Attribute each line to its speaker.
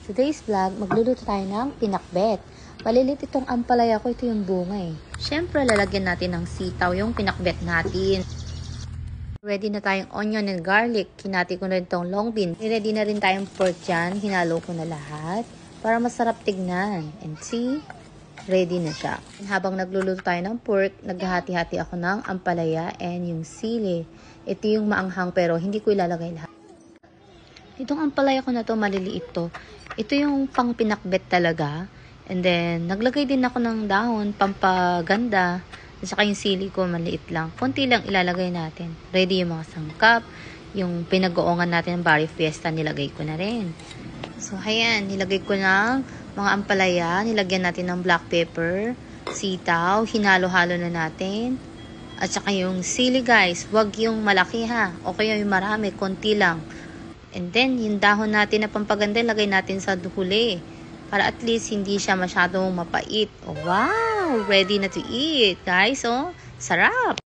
Speaker 1: Today's vlog, magluluto tayo ng pinakbet. Malilit itong ampalaya ko, ito yung bunga eh. Siyempre, lalagyan natin ng sitaw yung pinakbet natin. Ready na tayong onion and garlic. Hinati ko na rin itong long bean. Ready na rin tayong pork dyan. Hinalo ko na lahat para masarap tignan. And see, ready na siya. And habang nagluluto tayo ng pork, naghahati-hati ako ng ampalaya and yung sili. Ito yung maanghang pero hindi ko ilalagay lahat. Itong ampalaya ko na to, maliliit to. Ito yung pang pinakbet talaga. And then, naglagay din ako ng dahon, pampaganda. At saka yung sili ko, maliit lang. Konti lang ilalagay natin. Ready yung mga sangkap. Yung pinag-oongan natin ng Barrio Fiesta, nilagay ko na rin. So, ayan, nilagay ko ng mga ampalaya. Nilagyan natin ng black pepper, sitaw, hinalo-halo na natin. At saka yung sili guys, wag yung malaki ha. O kaya yung marami, konti lang. And then, yung dahon natin na pampaganda, lagay natin sa huli. Para at least, hindi siya masyadong mapait. Oh, wow! Ready na to eat, guys. Oh, sarap!